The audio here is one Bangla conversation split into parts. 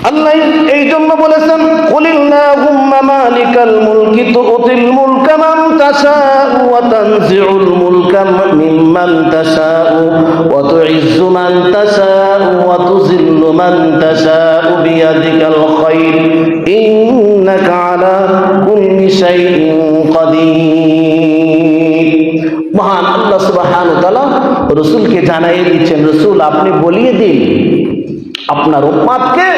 আল্লাহ এই জন্য বলেছেন, কুলিল্লাহুম্মা মালিকাল মুলকি তুতিল মুলকা মান তাশাউ ওয়া তানজিউল মুলকা মিম্মান তাশাউ ওয়া তুইজ্জু মান তাশাউ ওয়া তুযিল্লু মান তাশাউ বিয়াদিকাল খায়র ইন্নাকা আলা কুল্লি শাইইন কাদির। মহান আল্লাহ সুবহানাহু ওয়া তাআলা রাসূলকে জানাইয়ে দিচ্ছেন, রাসূল আপনি বলিয়ে দিন, আপনার উম্মতকে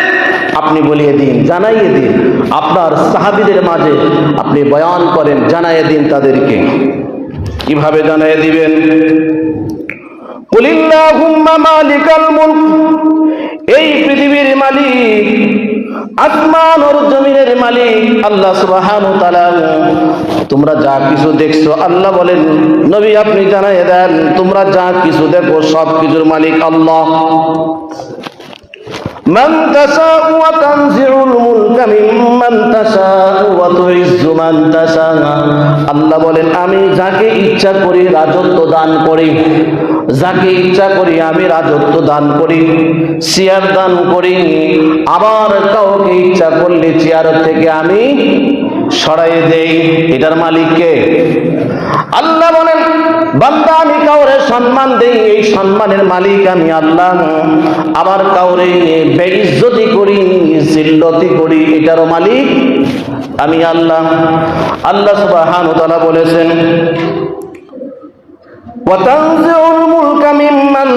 আপনি বলিয়ে দিন, জানাইয়ে দিন, আপনার সাহাবীদের মাঝে আপনি বয়ান করেন, জানাইয়ে দিন তাদেরকে। কিভাবে জানাইয়ে দিবেন? কুলিল্লাহুম্মা মালিকাল মুলক, এই পৃথিবীর মালিক, আসমান ও জমিনের মালিক আল্লাহ সুবহানাহু ওয়া তাআলা। তোমরা যা কিছু দেখছো, আল্লাহ বলেন নবী আপনি জানাইয়ে দেন, তোমরা যা কিছু দেখো সব কিছুর মালিক আল্লাহ। মান তাশাউ ওয়া তানজিউল মুলকা মিম্মান তাশাউ ওয়া তুইজ্জু মান তাশাউ, আল্লাহ বলেন আমি যাকে ইচ্ছা করি রাজত্ব দান করি, যাকে ইচ্ছা করি আমি রাজত্ব দান করি, চেয়ার দান করি, আবার কাউকে ইচ্ছা করলে চেয়ার থেকে আমি সরাই দেই। এটার মালিক কে? আল্লাহ বলেন বান্দা আমি কাউরে সম্মান দেই, এই সম্মানের মালিক আমি আল্লাহ। আবার কাউরে বেইজ্জতি করি, জিল্লতি করি, এটারও মালিক আমি আল্লাহ। আল্লাহ সুবহানাহু ওয়া তাআলা বলেছেন, وتنزع الملك ممن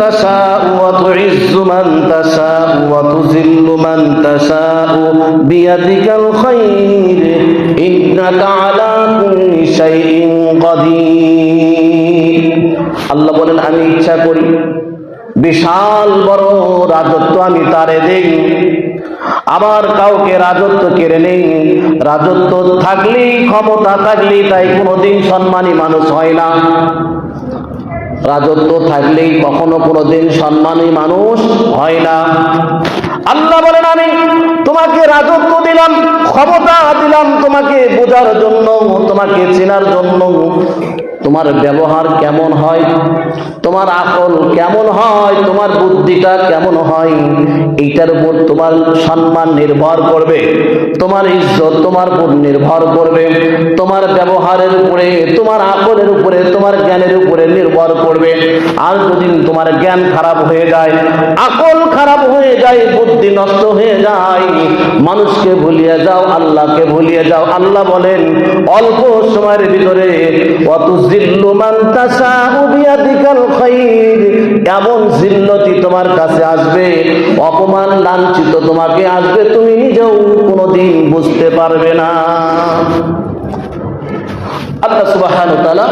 تشاء وتعز من تشاء وتذل من تشاء بيدك الخير إنك على كل شيء قدير। আল্লাহ বলেন আমি ইচ্ছা করি বিশাল বড় রাজত্ব আমি তারে দেই, আবার কাউকে রাজত্ব কেড়ে নেই। রাজত্ব থাকলেই, ক্ষমতা থাকলেই তাই কোনোদিন সম্মানী মানুষ হয় না। রাজত্ব থাকলেই কখনো কোনোদিন সম্মানী মানুষ হয় না। আল্লাহ বলেন আমি তোমাকে রাজত্ব দিলাম, ক্ষমতা দিলাম তোমাকে বোঝার জন্য, তোমাকে চেনার জন্য। তোমার ব্যবহার কেমন হয়, তোমার আকল কেমন হয়, তোমার বুদ্ধিটা কেমন হয়, এইটার উপর তোমার সম্মান নির্ভর করবে, তোমার ইজ্জত তোমার উপর নির্ভর করবে, তোমার ব্যবহারের উপরে, তোমার আকলের উপরে, তোমার জ্ঞানের উপরে নির্ভর করবে। আর যদি তোমার জ্ঞান খারাপ হয়ে যায়, আকল খারাপ হয়ে যায়, বুদ্ধি নষ্ট হয়ে যায়, মানুষকে ভুলিয়ে যাও, আল্লাহকে ভুলিয়ে যাও। আল্লাহ বলেন অল্প সময়ের ভিতরে ওয়াতুযিল্লু মান তাশাউ বিয়াদিকাল খায়র, এমন জিল্লতি তোমার কাছে আসবে, অপমান লাঞ্ছিত তোমাকে আসবে, তুমি নিজেও কোনোদিন বুঝতে পারবে না। আল্লাহ সুবহানাহু ওয়া তাআলা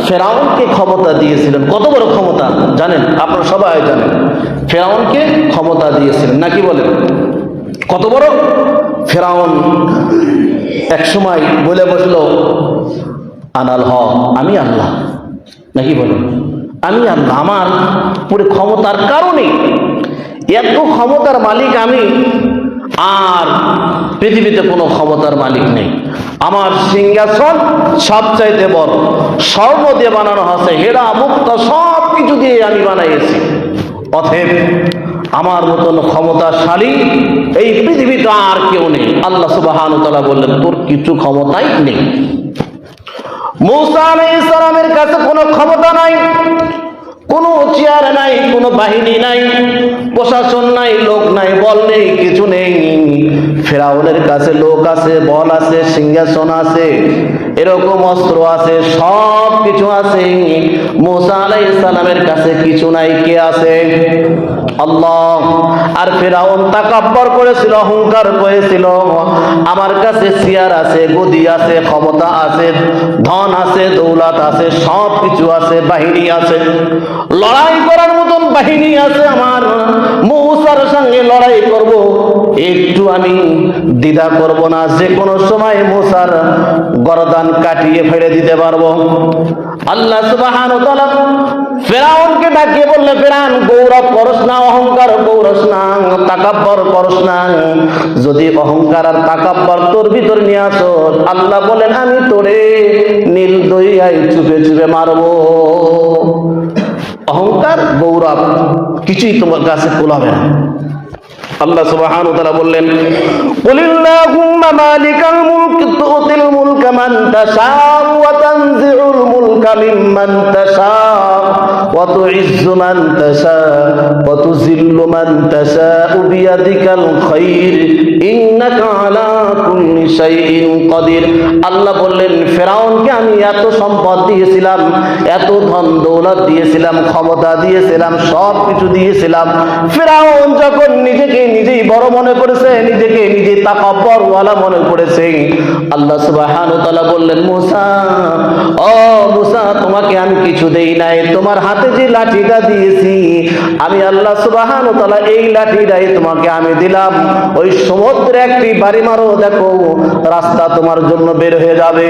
ফেরাউনকে ক্ষমতা দিয়েছিলেন। কত বড় ক্ষমতা জানেন? আপনারা সবাই জানেন ফেরাউনকে ক্ষমতা দিয়েছিলেন, নাকি বলেন? কত বড়? ফেরাউন এক সময় বলে বসলো আনাল হক, আমি আল্লাহ, নাকি বলেন? আমি আল্লাহ, আমার পুরো ক্ষমতার কারণে, এত ক্ষমতার মালিক আমি, আর পৃথিবীতে কোনো ক্ষমতার মালিক নেই। আমার সিংহাসন সবচাইতে বড়, স্বর্ণ দিয়ে বানানো আছে, হীরা মুক্তা সব কিছু দিয়ে আমি বানাইছি। অতএব আমার মতন ক্ষমতাশালী এই পৃথিবীতে আর কেউ নেই। আল্লাহ সুবহানাহু ওয়া তাআলা বললেন তোর কিছু ক্ষমতাই নেই। মূসা আলাইহিস সালামের কাছে কোনো ক্ষমতা নাই, কোনো চেয়ার নাই, কোনো বাহিনী নাই, প্রশাসন নাই, লোক নাই, বল নেই, কিছু নেই। ফেরাউনের কাছে লোক আছে, বল আছে, সিংহাসন আছে, এরকম অস্ত্র আছে, সব কিছু আছে। মূসা আলাইহিস সালামের কাছে কিছু নাই। কে আছে? আল্লাহ। আর ফেরাউন তাকাব্বর করেছিল, অহংকার করেছিল, আমার কাছে চেয়ার আছে, গদি আছে, ক্ষমতা আছে, ধন আছে, দৌলত আছে, সব কিছু আছে, বাহিনী আছে, লড়াই করার মতন বাহিনী আছে আমার। মূসার সঙ্গে লড়াই করব, একটু আমি দ্বিধা করব না, যে কোনো সময় মূসার গর্দান কাটিয়ে ফেলে দিতে পারবো। আল্লাহ সুবহানাহু ওয়া তাআলা ফেরাউনকে ডাকিয়ে বললে ফেরাউন গৌরব করস না, অহংকার করস না, তাকাব্বর করস না। যদি অহংকার আর তাকাব্বর তোর ভিতর নিয়ে আসো, আল্লাহ বলেন আমি তোরে নীল দরিয়ায় চুপে চুপে মারবো। অহংকার গৌরব কিছুই তোমার কাছে কুলাবে না। আল্লাহ সুবহানাহু ওয়া তাআলা বললেন, কুলিল্লাহুম্মা মালিকাল মুলক তুতিল মুলকা মান তাশাউ ওয়া তানজিউল মুলকা মিম্মান তাশাউ ওয়া তুইজ্জু মান তাশাউ ওয়া তুযিল্লু মান তাশাউ বিয়াদিকাল খায়র ইন্নাকা আলা কুল্লি শাইইন কাদির। আল্লাহ বললেন, ফেরাউনকে আমি এত সম্পদ দিয়েছিলাম, এত ধন দৌলত দিয়েছিলাম, ক্ষমতা দিয়েছিলাম, সব কিছু দিয়েছিলাম। ফেরাউন যখন নিজেকে নিজেই বড় মনে করেছে, নিজেকে নিজেই তাকাব্বরওয়ালা মনে করেছে, আল্লাহ সুবহানাহু ওয়া তাআলা বললেন, মুসা, ও মুসা, তোমাকে আমি কিছু দেই নাই, তোমার হাতে যে লাঠিটা দিয়েছি আমি আল্লাহ সুবহানাহু ওয়া তাআলা এই লাঠিটাই তোমাকে আমি দিলাম। ওই সমুদ্রে একটি বাড়ি মারো, দেখো রাস্তা তোমার জন্য বের হয়ে যাবে।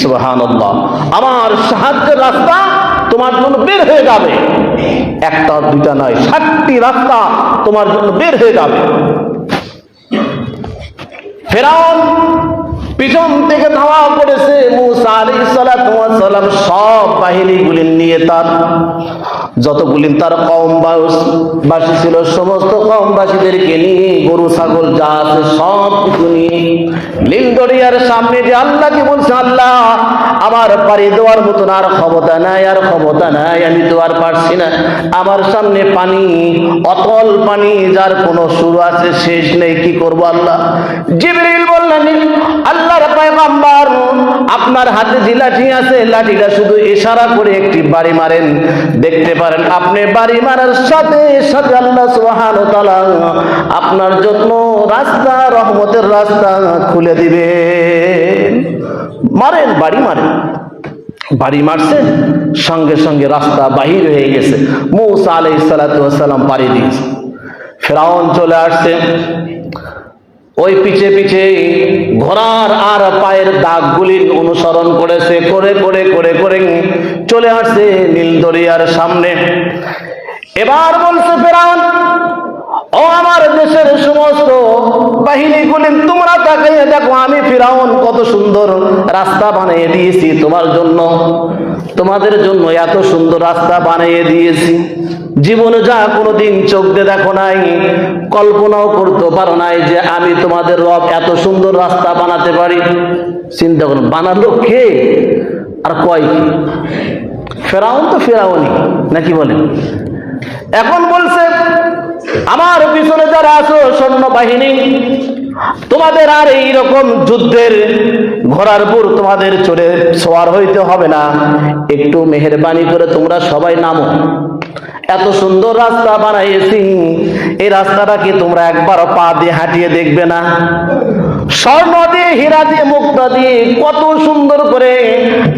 সুবহানাল্লাহ, আমার সাহায্যের রাস্তা তোমার জন্য বের হয়ে যাবে। একটা দুইটা নয়, 7টি রাস্তা তোমার জন্য বের হয়ে যাবে। ফেরাউন পিছন থেকে ধাওয়া করেছে, মুসা আলাইহিস সালাতু ওয়াস সালাম সব বাহিনীগুলি নিয়ে, তার যতগুলি তার কওমবাসী ছিল সমস্ত কওমবাসীদেরকে নিয়ে, গরু ছাগল যা আছে সব কিছু নিয়ে নীল দরিয়ার সামনে যে আল্লাহকে বলছে, আল্লাহ আমার পাড়ি দেওয়ার মতন আর ক্ষমতা নাই, আর ক্ষমতা নাই, আমি তো আর পারছি না, আমার সামনে পানি, অতল পানি, যার কোনো শুরু আছে শেষ নেই, কি করব আল্লাহ? জিবরিল বললেন, আল্লাহর পয়গম্বর, আপনার হাতে যে লাঠি আছে, লাঠিটা শুধু ইশারা করে একটি বাড়ি মারেন, দেখতে পারেন আপনি বাড়ি মারার সাথে সাথে আল্লাহ সুবহানাহু ওয়া তাআলা আপনার জন্য রাস্তা, রহমতের রাস্তা খুলে দিবেন। মারেন, বাড়ি মারেন। বাড়ি মারছে, সঙ্গে সঙ্গে রাস্তা বাহির হয়ে গেছে। মুসা আলাইহিস সালাতু ওয়াস সালাম পাড়ি দিয়েছে। ফেরাউন চলে আসছে, ওই পিছে পিছে ঘোড়ার আর পায়ের দাগগুলি অনুসরণ করেছে, করে করে করে করে চলে আসছে নীল দরিয়ার সামনে। এবার বলছে ফেরাউন, ও আমার দেশের সমস্ত বাহিনীগুলি, তোমরা তাকাইয়া দেখো আমি ফেরাউন কত সুন্দর রাস্তা বানিয়ে দিয়েছি তোমার জন্য, তোমাদের জন্য এত সুন্দর রাস্তা বানিয়ে দিয়েছি, জীবনে যা কোনোদিন চোখ দিয়ে দেখো নাই, কল্পনাও করতে পারো নাই যে আমি তোমাদের রব এত সুন্দর রাস্তা বানাতে পারি। চিন্তা করুন, বানালো কে আর কয় কি? ফেরাউন তো ফেরাউনই, নাকি বলেন? এখন বলছে, আমার পিছনে যারা আছো সৈন্য বাহিনী, তোমাদের আর এইরকম যুদ্ধের ঘোড়ার উপর তোমাদের চড়ে সওয়ার হইতে হবে না, একটু মেহেরবানি করে তোমরা সবাই নামো। এত সুন্দর রাস্তা বানাইছি, এই রাস্তাটা কি তোমরা একবার পা দিয়ে হাঁটিয়ে দেখবে না? স্বর্ণ দিয়ে, হীরা দিয়ে, মুক্তা দিয়ে কত সুন্দর করে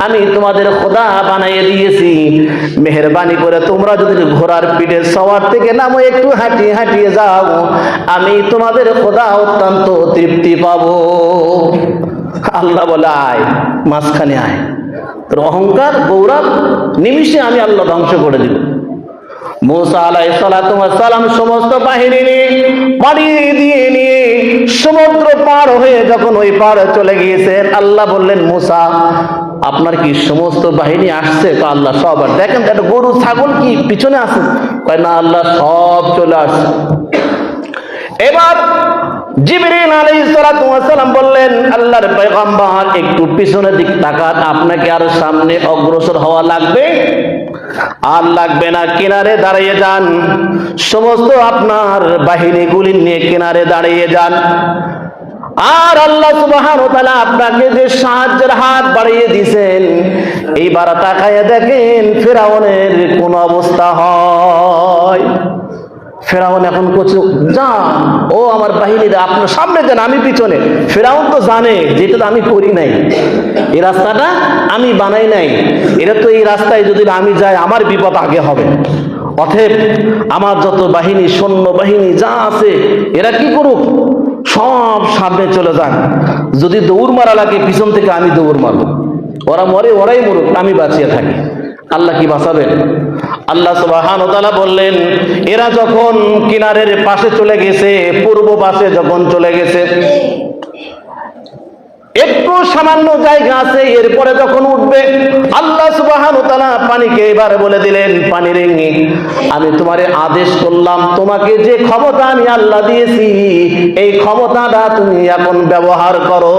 আমি তোমাদের খোদা বানাইয়ে দিয়েছি। মেহেরবানি করে তোমরা যদি ঘোড়ার পিঠে সওয়ার থেকে নামো, একটু হাঁটিয়ে হাঁটিয়ে যাও, আমি তোমাদের খোদা অত্যন্ত তৃপ্তি পাবো। আল্লাহ বলে, আয় মাঝখানে আয়, তোর অহংকার গৌরব নিমিষে আমি আল্লাহ ধ্বংস করে দিব। মুসা আলাইহিস সালাতু ওয়াস সালাম সমস্ত বাহিনী নিয়ে পাড়ি দিয়ে নিয়ে সমুদ্র পার হয়ে যখন ওই পার চলে গিয়েছেন, আল্লাহ বললেন, মুসা আপনার কি সমস্ত বাহিনী আসছে? তো আল্লাহ সব। আর দেখেন একটা গরু ছাগল কি পিছনে আছে? কয় না, আল্লাহ সব চলে আসছে। এবার জিবরিল আলাইহিস সালাতু ওয়াস সালাম বললেন, আল্লাহর পয়গম্বর একটু পিছনের দিক তাকান, আপনাকে আর সামনে অগ্রসর হওয়া লাগবে? আর লাগবে না, কিনারে দাঁড়িয়ে যান, সমস্ত আপনার বাহিনীগুলি নিয়ে কিনারে দাঁড়িয়ে যান। আর আল্লাহ সুবহানাহু ওয়া তাআলা আপনাকে যে সাহায্যের হাত বাড়িয়ে দিয়েছেন, এইবার তাকায় দেখেন ফেরাউনের কোন অবস্থা হয়। ফেরাউন এখন করছে, যান ও আমার বাহিনীরা আপনার সামনে দেন, আমি পিছনে। ফেরাউন তো জানে যেটা তো আমি করি নাই, এই রাস্তাটা আমি বানাই নাই, এটা তো এই রাস্তায় যদি আমি যাই আমার বিপদ আগে হবে। অতএব আমার যত বাহিনী, সৈন্য বাহিনী যা আছে, এরা কি করুক, সব সামনে চলে যান। যদি দৌড় মারা লাগে পিছন থেকে আমি দৌড় মারব, ওরা মরে ওরাই মরুক, আমি বাঁচিয়ে থাকি। আল্লাহ কি বাঁচাবেন? আল্লাহ সুবহানাহু ওয়া তাআলা বললেন, এরা যখন কিনারের পাশে চলে গেছে, পূর্ব পাশে যখন চলে গেছে, একটু সামান্য জায়গা আছে, এরপরে যখন উঠবে আল্লাহ সুবহানাহু ওয়া তাআলা পানিকে এবারে বলে দিলেন, পানি রে আমি তোমারে আদেশ করলাম, তোমাকে যে ক্ষমতা আমি আল্লাহ দিয়েছি এই ক্ষমতাটা তুমি এখন ব্যবহার করো।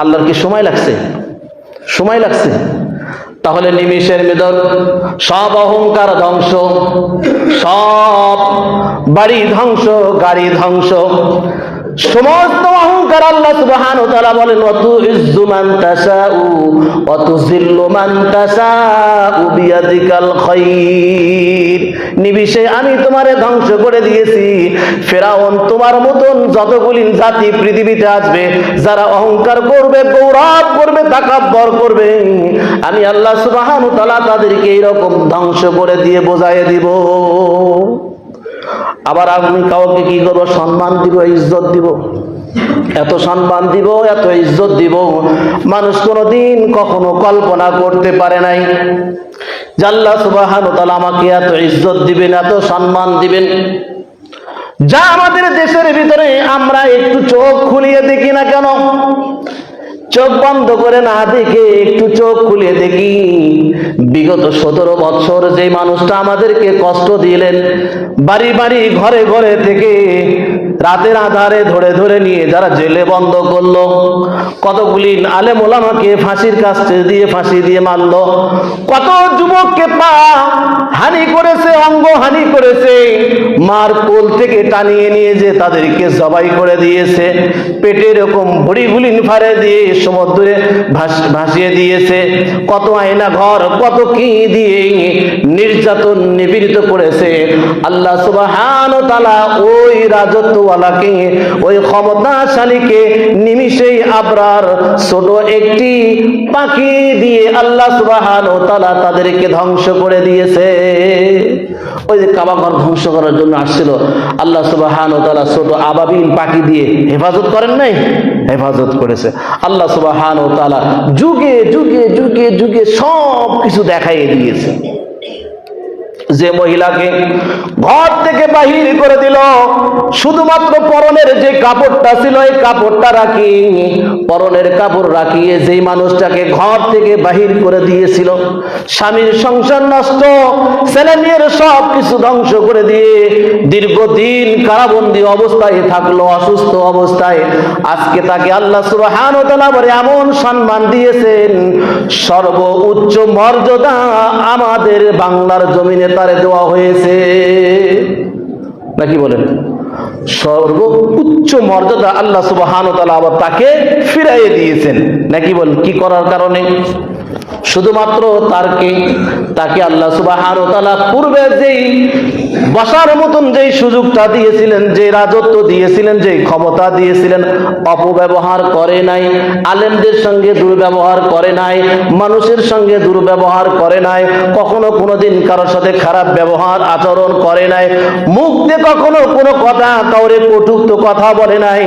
আল্লাহর কি সময় লাগছে? সময় লাগছে? তাহলে নিমিষের ভিতর সব অহংকার ধ্বংস, সব বাড়ি ধ্বংস, গাড়ি ধ্বংস, সমস্ত অহংকার আল্লাহ সুবহানাহু ওয়া তাআলা বলেন ওয়াতুইজ্জু মান তাশাউ ওয়া তুযিল্লু মান তাশাউ বিয়াদিকাল খায়র। নিমিষে আমি তোমারে ধ্বংস করে দিয়েছি। ফেরাউন তোমার মতন যতগুলি জাতি পৃথিবীতে আসবে যারা অহংকার করবে, গৌরব করবে, তাকাব্বর করবে, আমি আল্লাহ সুবহানাহু ওয়া তাআলা তাদেরকে এইরকম ধ্বংস করে দিয়ে বোঝাইয়ে দিব। আবার আমি কাউকে কি করবো? সম্মান দিব, ইজ্জত দিব, এত সম্মান দিব, এত ইজ্জত দিব, মানুষ কোনোদিন কখনো কল্পনা করতে পারে নাই যে আল্লাহ সুবহানাহু ওয়া তাআলা আমাকে এত ইজ্জত দিবেন, এত সম্মান দিবেন। যা আমাদের দেশের ভিতরে আমরা একটু চোখ খুলিয়ে দেখি না কেন, চোখ বন্ধ করে না দেখে একটু চোখ খুলিয়ে দেখি, বিগত 17 বছর যে মানুষটা আমাদেরকে কষ্ট দিলেন, বাড়ি বাড়ি ঘরে ঘরে থেকে রাতের আধারে ধরে ধরে নিয়ে যারা জেলে বন্ধ করলো, কতগুলি আলেম ওলামাকে ফাঁসির কাছে দিয়ে ফাঁসি দিয়ে মারলো, কত যুবককে পা হানি করেছে, অঙ্গ হানি করেছে, মার কোল থেকে টানিয়ে নিয়ে যে তাদেরকে জবাই করে দিয়েছে, পেটে এরকম ভড়িগুলি ফাড়ে দিয়ে সমুদ্রে ভাসিয়ে দিয়েছে, কত আয়না ঘর, কত কি দিয়ে নির্যাতন নিপীড়িত করেছে। আল্লাহ সুবহানাহু ওয়া তাআলা ওই রাজত্বওয়ালাকে, ওই ক্ষমতাশালীকে নিমিষেই আবরার ছোট একটি পাখি দিয়ে আল্লাহ সুবহানাহু ওয়া তাআলা তাদেরকে ধ্বংস করে দিয়েছে। ওই যে কাবা ঘর ধ্বংস করার জন্য আসছিল, আল্লাহ সুবহানাহু ওয়া তাআলা ছোট আবাবিল পাখি দিয়ে হেফাজত করেন নাই? হেফাজত করেছে। আল্লাহ সুবহানাহু ওয়া তাআলা যুগে যুগে যুগে যুগে সব কিছু দেখাইয়ে দিয়েছে। যে মহিলাকে ঘর থেকে বাহির করে দিল, শুধুমাত্র পরনের যে কাপড়টা ছিল এই কাপড়টা রাখি, পরনের কাপড় রাখিয়ে যেই মানুষটাকে ঘর থেকে বাহির করে দিয়েছিল, স্বামীর সংসার নষ্ট, ছেলে মেয়ের সব কিছু ধ্বংস করে দিয়ে দীর্ঘদিন কারাবন্দী অবস্থায় থাকলো, অসুস্থ অবস্থায়, আজকে তাকে আল্লাহ সুবহানাহু ওয়া তাআলা এমন সম্মান দিয়েছেন, সর্বোচ্চ মর্যাদা আমাদের বাংলার জমিনে তারে দেওয়া হয়েছে, নাকি বলেন? সর্বোচ্চ মর্যাদা আল্লাহ সুবহানাহু ওয়া তাআলা আবার তাকে ফিরাইয়ে দিয়েছেন, নাকি বলেন? কি করার কারণে? শুধুমাত্র তাকে আল্লাহ সুবহানাহু ওয়া তাআলা পূর্বে যেই বসার মতন যেই সুযোগটা দিয়েছিলেন, যে রাজত্ব দিয়েছিলেন, যে ক্ষমতা দিয়েছিলেন, অপব্যবহার করে নাই, আলেমদের সঙ্গে দুর্ব্যবহার করে নাই, মানুষের সঙ্গে দুর্ব্যবহার করে নাই, কখনো কোনোদিন কারোর সাথে খারাপ ব্যবহার আচরণ করে নাই, মুখ দিয়ে কখনো কোনো কথা কাউরে কটুক্ত কথা বলে নাই।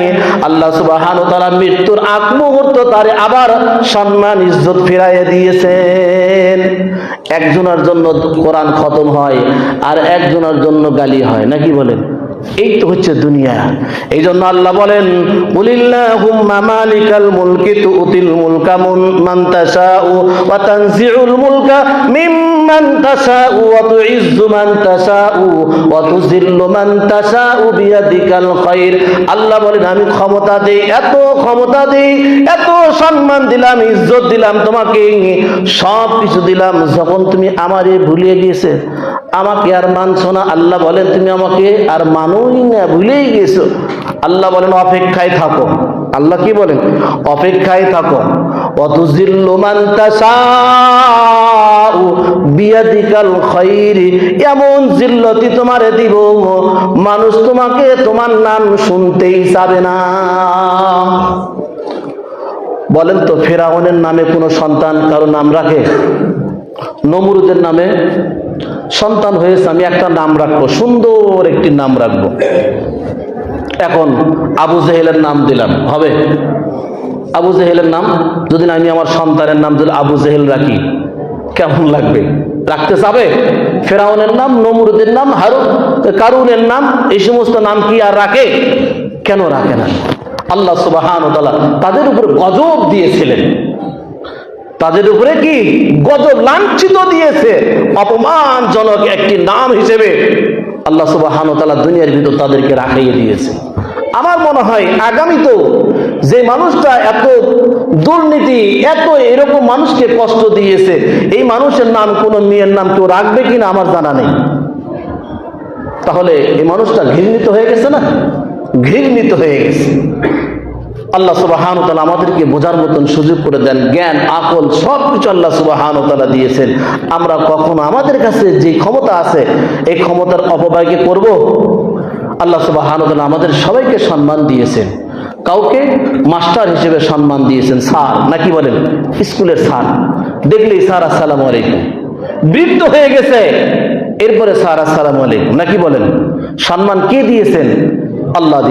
আল্লাহ সুবহানাহু ওয়া তাআলা মৃত্যুর আগ মুহূর্ত তারে আবার সম্মান ইজ্জত ফিরাইয়ে দিয়েছেন। একজনের জন্য কোরআন খতম হয় আর একজনের জন্য গালি হয়, নাকি বলেন? এই তো হচ্ছে দুনিয়া। এই জন্য আল্লাহ বলেন কুলিল্লাহুম্মা মালিকাল মুলকি তুতিল মুলকা মান তাশাউ ওয়া তানজিউল মুলকা মিম্মান তাশাউ ওয়া তুইজ্জু মান তাশাউ ওয়া তুযিল্লু মান তাশাউ বিয়াদিকাল খায়র। আল্লাহ বলেন আমি ক্ষমতা দেই, এত ক্ষমতা দেই, এত সম্মান দিলাম, ইজ্জত দিলাম, তোমাকে সব কিছু দিলাম, যখন তুমি আমারে ভুলিয়ে গিয়েছে, আমাকে আর মানছো না, আল্লাহ বলেন তুমি আমাকে আর মানোই না, ভুলেই গেছো। আল্লাহ বলেন অপেক্ষায় থাকো। আল্লাহ কি বলেন? অপেক্ষায় থাকো। ওয়াতুযিল্লু মান তাশাউ বিয়াদিকাল খায়র, এমন জিল্লতি তোমারে দিব মানুষ তোমাকে, তোমার নাম শুনতেই চাবে না। বলেন তো ফেরাউনের নামে কোনো সন্তান কারো নাম রাখে? নমরুদের নামে সন্তান হয়েছে, আমি একটা নাম রাখবো, সুন্দর একটি নাম রাখবো। এখন আবু জেহেলের নাম দিলাম, হবে? আবু জেহেলের নাম যদি আমি আমার সন্তানের নাম যদি আবু জেহেল রাখি, কেমন লাগবে? রাখতে চাবে? ফেরাউনের নাম, নমরুদের নাম, কারুনের নাম, এই সমস্ত নাম কি আর রাখে? কেন রাখে না? আল্লাহ সুবহানাহু ওয়া তাআলা তাদের উপরে গজব দিয়েছিলেন, তাদের উপরে কি গজব, লাঞ্ছিত দিয়েছে, অপমানজনক একটি নাম হিসেবে আল্লাহ সুবহানাহু ওয়া তাআলা দুনিয়ার ভিতর তাদেরকে রাখিয়ে দিয়েছে। আমার মনে হয় আগামী তো যে মানুষটা এত দুর্নীতি, এত এরকম মানুষকে কষ্ট দিয়েছে, এই মানুষের নাম কোন মেয়ের নাম কেউ রাখবে কিনা আমার জানা নেই। তাহলে এই মানুষটা ঘৃণিত হয়ে গেছে না, ঘৃণিত হয়ে গেছে। আল্লাহ সুবহানাহু ওয়া তাআলা আমাদেরকে বোঝার মতন সুযোগ করে দেন, জ্ঞান আকল সবকিছু আল্লাহ সুবহানাহু ওয়া তাআলা দিয়েছেন। আমরা কখনো আমাদের কাছে যে ক্ষমতা আছে এই ক্ষমতার অপব্যয় করব? আল্লাহ সুবহানাহু ওয়া তাআলা আমাদের সবাইকে সম্মান দিয়েছেন, কাউকে মাস্টার হিসেবে সম্মান দিয়েছেন, স্যার নাকি বলেন, স্কুলের স্যার, দেখলেই স্যার আসসালামু আলাইকুম, বৃদ্ধ হয়ে গেছে এরপরে স্যার আসসালামু আলাইকুম নাকি বলেন, সম্মান কে দিয়েছেন? আল্লাহ।